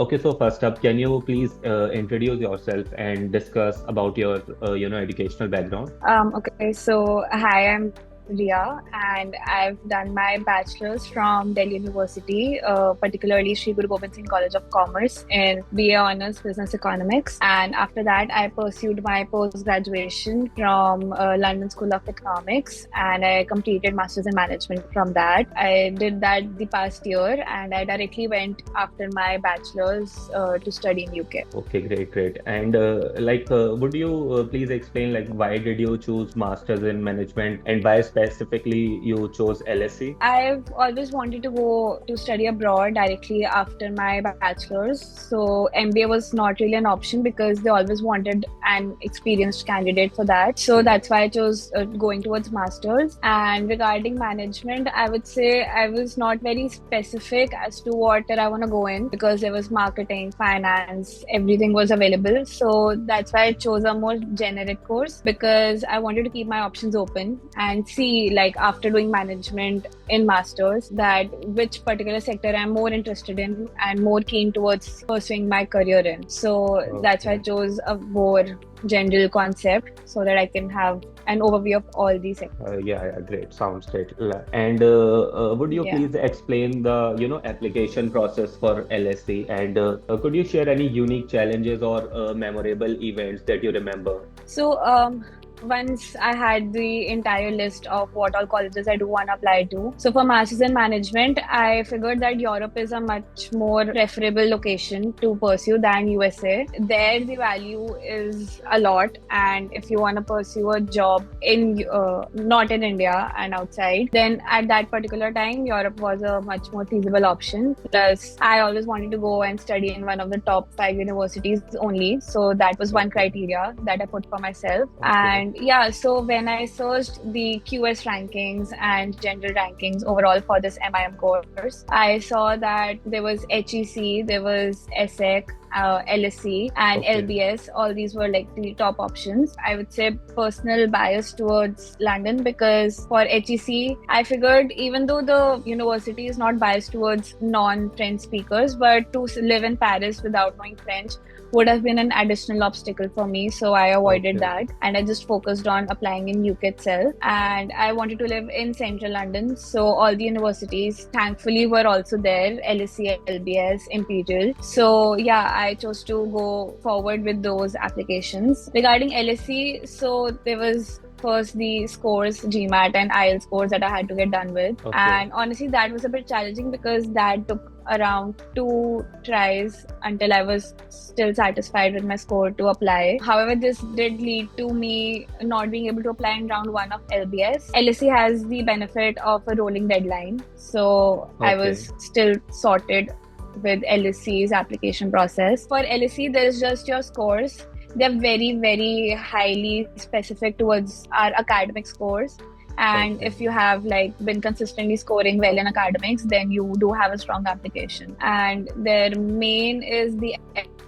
Okay, so first up, can you please introduce yourself and discuss about your educational background? Okay, so hi, I'm Riya, and I've done my bachelor's from Delhi University, particularly Sri Guru Gobind Singh College of Commerce in BA Honors Business Economics. And after that, I pursued my post graduation from London School of Economics, and I completed Masters in Management from that. I did that the past year, and I directly went after my bachelor's to study in UK. Okay, great, great. And would you please explain like why did you choose Masters in Management and why specifically you chose LSE? I've always wanted to go to study abroad directly after my bachelor's. So MBA was not really an option because they always wanted an experienced candidate for that. So Mhm. that's why I chose going towards masters. And regarding management, I would say I was not very specific as to what I want to go in because there was marketing, finance, everything was available. So that's why I chose a more generic course because I wanted to keep my options open and see, like, after doing management in masters, that which particular sector I'm more interested in and more keen towards pursuing my career in. So that's why I Okay. chose a more general concept so that I can have an overview of all these sectors. Yeah, yeah, great. Sounds great. And would you Yeah. please explain the, application process for LSE? And could you share any unique challenges or memorable events that you remember? So once I had the entire list of what all colleges I do want to apply to. So for Masters in Management, I figured that Europe is a much more preferable location to pursue than USA. There, the value is a lot, and if you want to pursue a job in not in India and outside, then at that particular time, Europe was a much more feasible option. Plus, I always wanted to go and study in one of the top five universities only. So that was one Okay. criteria that I put for myself. Okay. And yeah, so when I searched the QS rankings and general rankings overall for this MIM course, I saw that there was HEC, there was ESSEC, LSE and Okay. LBS. All these were like the top options. I would say personal bias towards London because for HEC, I figured even though the university is not biased towards non-French speakers, but to live in Paris without knowing French would have been an additional obstacle for me. So I avoided Okay. that and I just focused on applying in UK itself. And I wanted to live in central London. So all the universities thankfully were also there, LSE, LBS, Imperial. So yeah, I chose to go forward with those applications. Regarding LSE, so there was first the scores, GMAT and IELTS scores that I had to get done with. Okay. And honestly, that was a bit challenging because that took around two tries until I was still satisfied with my score to apply. However, this did lead to me not being able to apply in round one of LBS. LSE has the benefit of a rolling deadline. So I Okay. was still sorted with LSE's application process. For LSE, there is just your scores. They're very, very highly specific towards our academic scores. And Okay. if you have like been consistently scoring well in academics, then you do have a strong application. And their main is the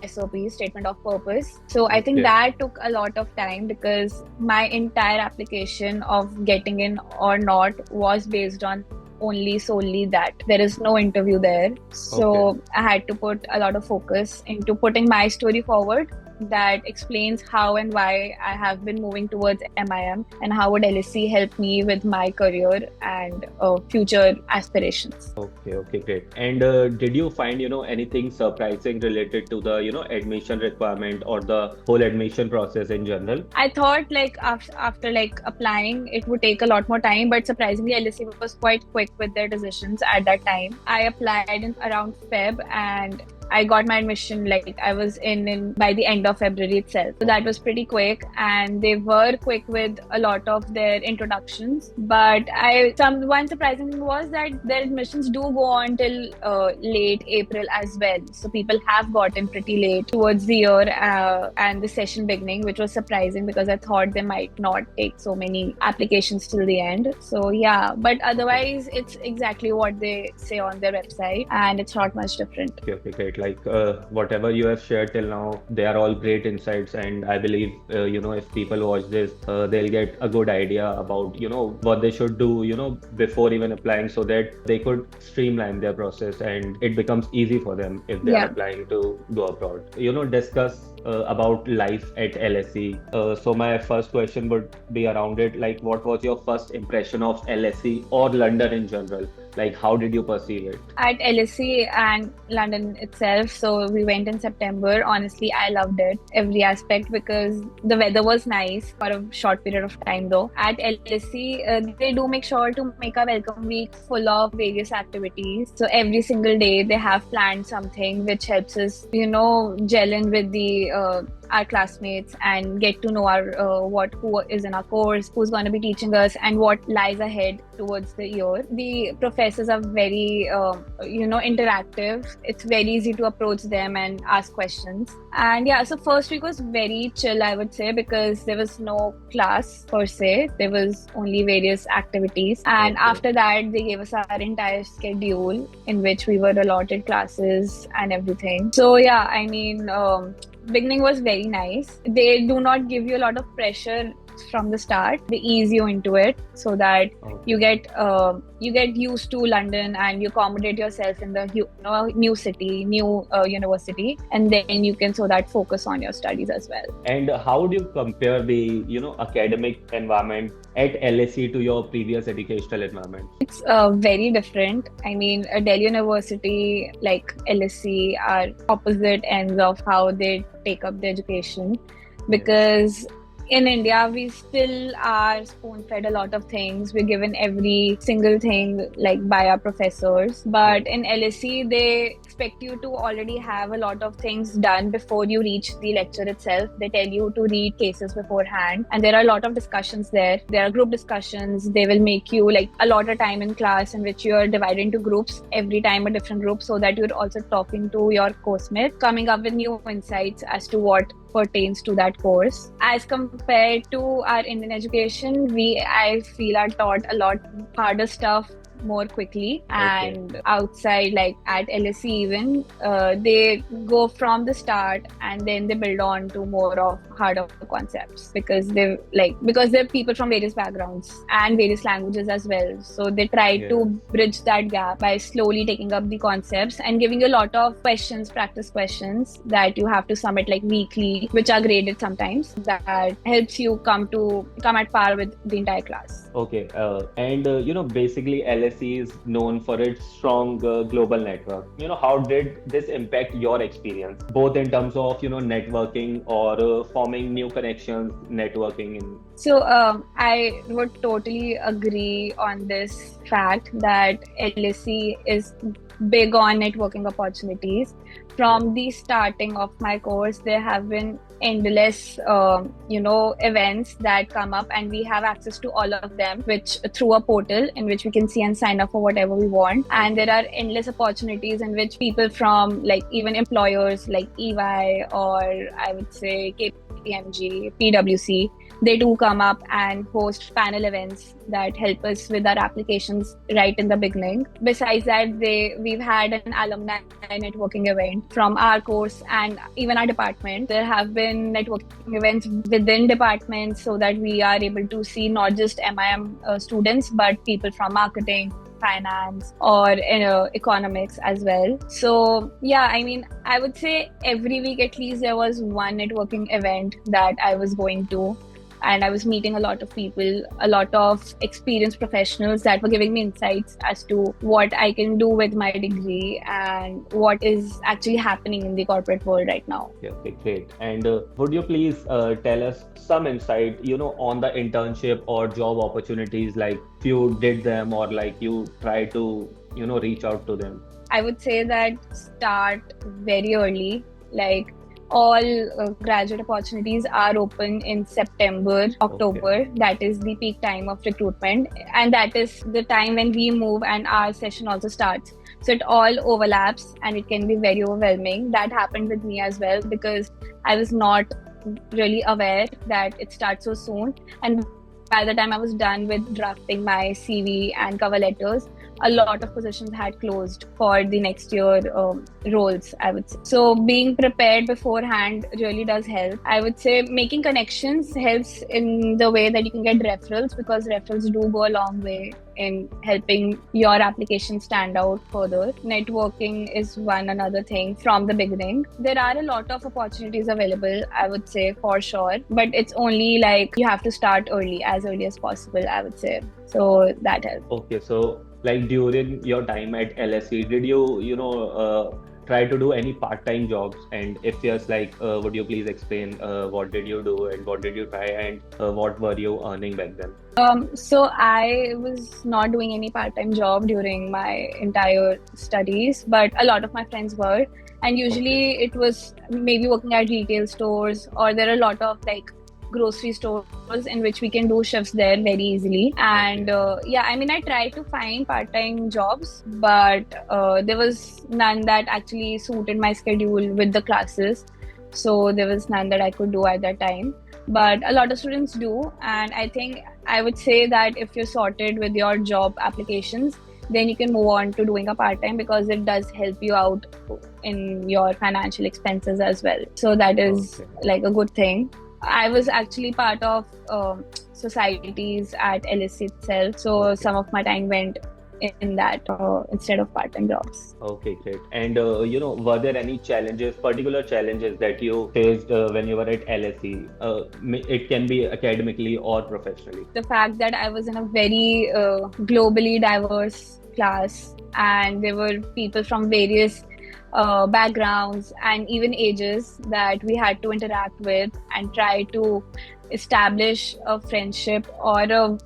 SOP, statement of purpose. So I think Okay. that took a lot of time because my entire application of getting in or not was based on only solely that. There is no interview there. Okay. So I had to put a lot of focus into putting my story forward that explains how and why I have been moving towards MIM and how would LSE help me with my career and future aspirations. Okay, okay, great. And did you find, anything surprising related to the, admission requirement or the whole admission process in general? I thought like after like applying, it would take a lot more time, but surprisingly, LSE was quite quick with their decisions at that time. I applied in around Feb and I got my admission like I was in by the end of February itself. So that Okay. was pretty quick and they were quick with a lot of their introductions. But one surprising thing was that their admissions do go on till late April as well. So people have gotten pretty late towards the year and the session beginning, which was surprising because I thought they might not take so many applications till the end. So yeah, but Okay. otherwise it's exactly what they say on their website and it's not much different. Okay, okay, great. Like whatever you have shared till now, they are all great insights, and I believe if people watch this, they'll get a good idea about what they should do before even applying, so that they could streamline their process and it becomes easy for them if they are Yeah. applying to go abroad. Discuss about life at LSE. So my first question would be around it. Like, what was your first impression of LSE or London in general? Like, how did you perceive it? At LSE and London itself. So we went in September. Honestly, I loved it, every aspect, because the weather was nice for a short period of time though. At LSE, they do make sure to make a welcome week full of various activities. So every single day they have planned something which helps us, gel in with the our classmates and get to know our who is in our course, who's going to be teaching us, and what lies ahead towards the year. The professors are very interactive. It's very easy to approach them and ask questions. And yeah, so first week was very chill, I would say, because there was no class per se. There was only various activities, and Okay. after that they gave us our entire schedule in which we were allotted classes and everything. So yeah, I mean, beginning was very nice. They do not give you a lot of pressure from the start. They ease you into it so that you Okay. get used to London and you accommodate yourself in the new city, new university, and then you can so that focus on your studies as well. And how would you compare the, academic environment at LSE to your previous educational environment? It's very different. I mean, a Delhi University like LSE are opposite ends of how they take up the education, Yes. because in India, we still are spoon-fed a lot of things. We're given every single thing like by our professors. But Yes. in LSE, they expect you to already have a lot of things done before you reach the lecture itself. They tell you to read cases beforehand, and there are a lot of discussions there. There are group discussions. They will make you like a lot of time in class in which you are divided into groups, every time a different group, so that you're also talking to your course mates, coming up with new insights as to what pertains to that course. As compared to our Indian education, I feel, are taught a lot harder stuff more quickly. Okay. And outside, like at LSE even, they go from the start and then they build on to more of harder concepts, because they're people from various backgrounds and various languages as well. So they try to Yes. bridge that gap by slowly taking up the concepts and giving you a lot of questions, practice questions that you have to submit like weekly, which are graded sometimes. That helps you come at par with the entire class. Okay, and basically LSE is known for its strong global network. How did this impact your experience, both in terms of networking or forming new connections, networking in? So I would totally agree on this fact that LSE is big on networking opportunities. Yeah. From the starting of my course, there have been endless, events that come up, and we have access to all of them, which through a portal in which we can see and sign up for whatever we want. And there Okay. are endless opportunities in which people from like even employers like EY, or I would say KPMG, PwC, they do come up and host panel events that help us with our applications right in the beginning. Besides that, we've had an alumni networking event from our course and even our department. There have been networking events within departments so that we are able to see not just MIM students, but people from marketing, finance, or economics as well. So yeah, I mean, I would say every week at least there was one networking event that I was going to, and I was meeting a lot of people, a lot of experienced professionals that were giving me insights as to what I can do with my degree and what is actually happening in the corporate world right now. Okay, okay, great. And would you please tell us some insight, on the internship or job opportunities, like if you did them or like you try to, reach out to them? I would say that start very early. Like all graduate opportunities are open in September, Okay. October. That is the peak time of recruitment, and that is the time when we move and our session also starts. So it all overlaps and it can be very overwhelming. That happened with me as well, because I was not really aware that it starts so soon. And by the time I was done with drafting my CV and cover letters, a lot Okay. of positions had closed for the next year roles, I would say. So being prepared beforehand really does help. I would say making connections helps in the way that you can get referrals, because referrals do go a long way in helping your application stand out further. Networking is one another thing from the beginning. There are a lot of opportunities available, I would say, for sure, but it's only like you have to start early, as early as possible, I would say. So that helps. Okay, so like during your time at LSE, did you, try to do any part-time jobs? And if yes, like, would you please explain what did you do and what did you try and what were you earning back then? So I was not doing any part-time job during my entire studies, but a lot of my friends were. And Okay. usually it was maybe working at retail stores, or there are a lot of like grocery stores in which we can do shifts there very easily. And Okay. yeah, I mean, I tried to find part-time jobs, but there was none that actually suited my schedule with the classes. So there was none that I could do at that time. But a lot of students do, and I think I would say that if you're sorted with your job applications, then you can move on to doing a part time, because it does help you out in your financial expenses as well. So that is Okay. like a good thing. I was actually part of societies at LSC itself, so Okay. some of my time went in that instead of part time jobs. Okay, great. And were there any challenges, particular challenges that you faced when you were at LSE? It can be academically or professionally. The fact that I was in a very globally diverse class, and there were people from various backgrounds and even ages that we had to interact with and try to establish a friendship or a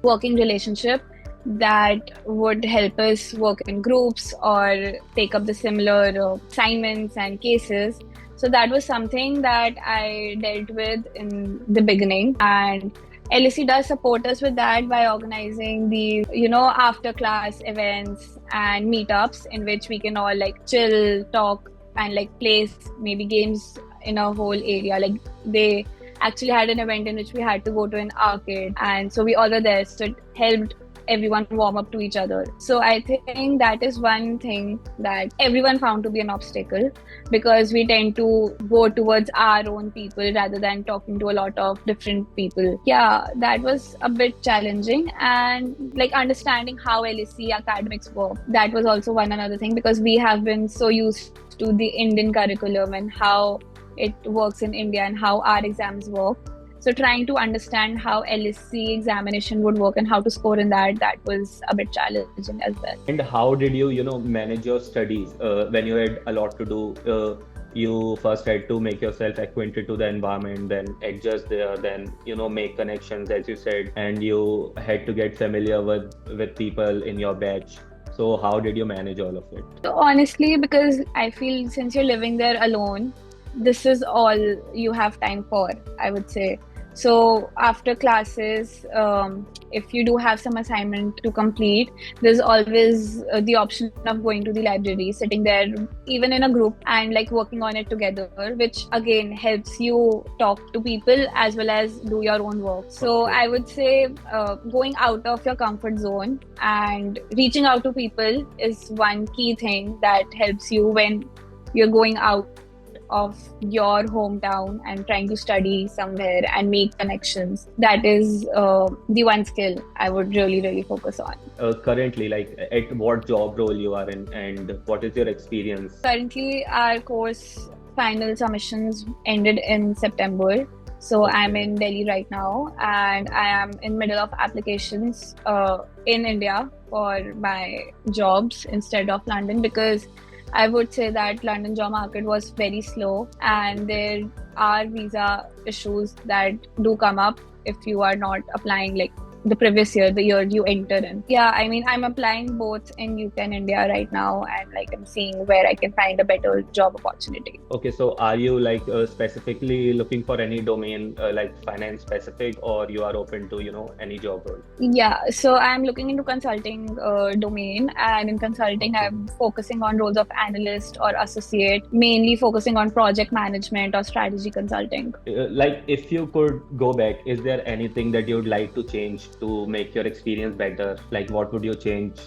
working relationship that would help us work in groups or take up the similar assignments and cases. So that was something that I dealt with in the beginning, and LSE does support us with that by organizing these, after class events and meetups in which we can all like chill, talk, and like play maybe games in a whole area. Like they actually had an event in which we had to go to an arcade, and so we all were there. So it helped everyone warm up to each other. So I think that is one thing that everyone found to be an obstacle, because we tend to go towards our own people rather than talking to a lot of different people. Yeah, that was a bit challenging, and like understanding how LSE academics work. That was also one another thing, because we have been so used to the Indian curriculum and how it works in India and how our exams work. So trying to understand how LSC examination would work and how to score in that was a bit challenging as well. And how did you, manage your studies when you had a lot to do? You first had to make yourself acquainted to the environment, then adjust there, then, make connections, as you said, and you had to get familiar with people in your batch. So how did you manage all of it? So honestly, because I feel since you're living there alone, this is all you have time for, I would say. So after classes, if you do have some assignment to complete, there's always the option of going to the library, sitting there, even in a group, and like working on it together, which again helps you talk to people as well as do your own work. So Okay. I would say going out of your comfort zone and reaching out to people is one key thing that helps you when you're going out of your hometown and trying to study somewhere and make connections. That is the one skill I would really, really focus on. Currently, like at what job role you are in, and what is your experience? Currently, our course final submissions ended in September. So I'm Okay. in Delhi right now, and I am in middle of applications in India for my jobs instead of London, because I would say that London job market was very slow, and Okay. there are visa issues that do come up if you are not applying like the previous year, the year you enter in. Yeah, I mean, I'm applying both in UK and India right now, and like I'm seeing where I can find a better job opportunity. Okay, so are you like specifically looking for any domain like finance specific, or you are open to, any job role? Yeah, so I'm looking into consulting domain, and in consulting, Okay. I'm focusing on roles of analyst or associate, mainly focusing on project management or strategy consulting. Like if you could go back, is there anything that you would like to change to make your experience better? Like what would you change?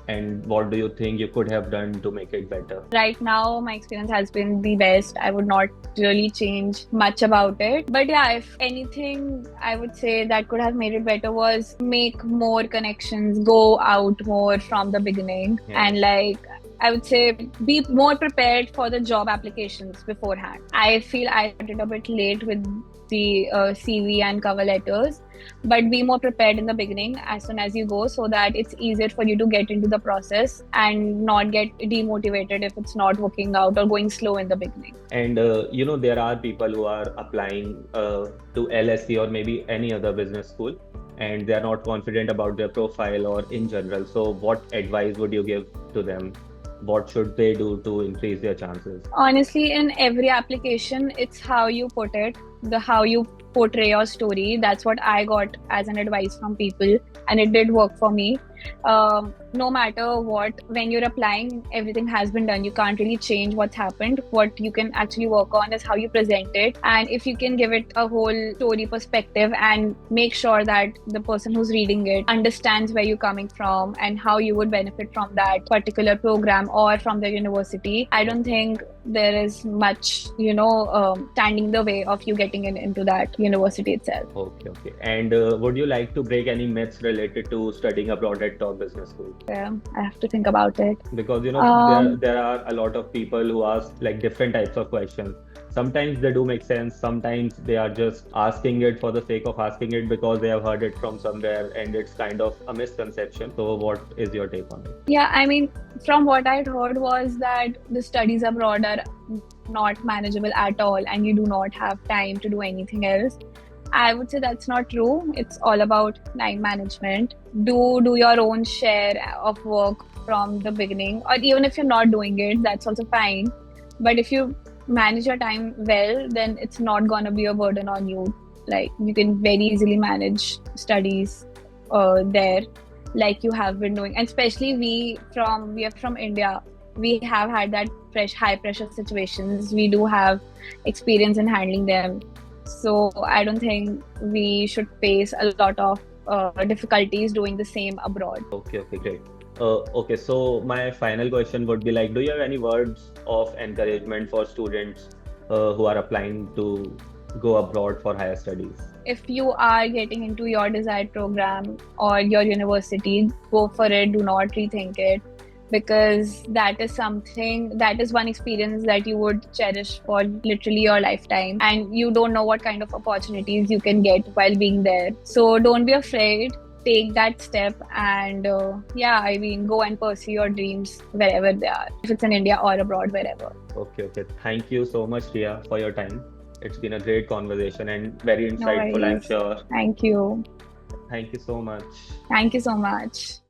And what do you think you could have done to make it better? Right now, my experience has been the best. I would not really change much about it. But yeah, if anything, I would say that could have made it better was make more connections, go out more from the beginning, and Yes. like I would say be more prepared for the job applications beforehand. I feel I started a bit late with the CV and cover letters, but be more prepared in the beginning as soon as you go so that it's easier for you to get into the process and not get demotivated if it's not working out or going slow in the beginning. And there are people who are applying to LSE or maybe any other business school, and they are not confident about their profile or in general. So, what advice would you give to them? What should they do to increase their chances? Honestly, in every application, it's how you put it, the how you portray your story. That's what I got as an advice from people, and it did work for me. No matter what, when you're applying, everything has been done. You can't really change what's happened. What you can actually work on is how you present it, and if you can give it a whole story perspective and make sure that the person who's reading it understands where you're coming from and how you would benefit from that particular program or from the university, I don't think there is much, standing in the way of you getting into that university itself. Okay, okay. And would you like to break any myths related to studying abroad at top business school? Yeah, I have to think about it. Because Um, there are a lot of people who ask like different types of questions. Sometimes they do make sense, sometimes they are just asking it for the sake of asking it because they have heard it from somewhere and it's kind of a misconception. So what is your take on it? yeah, I mean, from what I'd heard was that the studies abroad are not manageable at all and you do not have time to do anything else. I would say that's not true. It's all about time management. Do your own share of work from the beginning, or even if you're not doing it, that's also fine. But if you manage your time well, then it's not gonna be a burden on you. Like you can very easily manage studies there, like you have been doing. And especially we are from India. We have had that high pressure situations. We do have experience in handling them, so I don't think we should face a lot of difficulties doing the same abroad. Okay, okay, great. Okay, so my final question would be like, do you have any words of encouragement for students who are applying to go abroad for higher studies? If you are getting into your desired program or your university, go for it. Do not rethink it, because that is one experience that you would cherish for literally your lifetime, and you don't know what kind of opportunities you can get while being there. So don't be afraid. Take that step and yeah, I mean, go and pursue your dreams wherever they are, if it's in India or abroad, wherever. Okay, okay. Thank you so much, Riya, for your time. It's been a great conversation and very No insightful, I'm worries. sure. Thank you. Thank you so much. Thank you so much.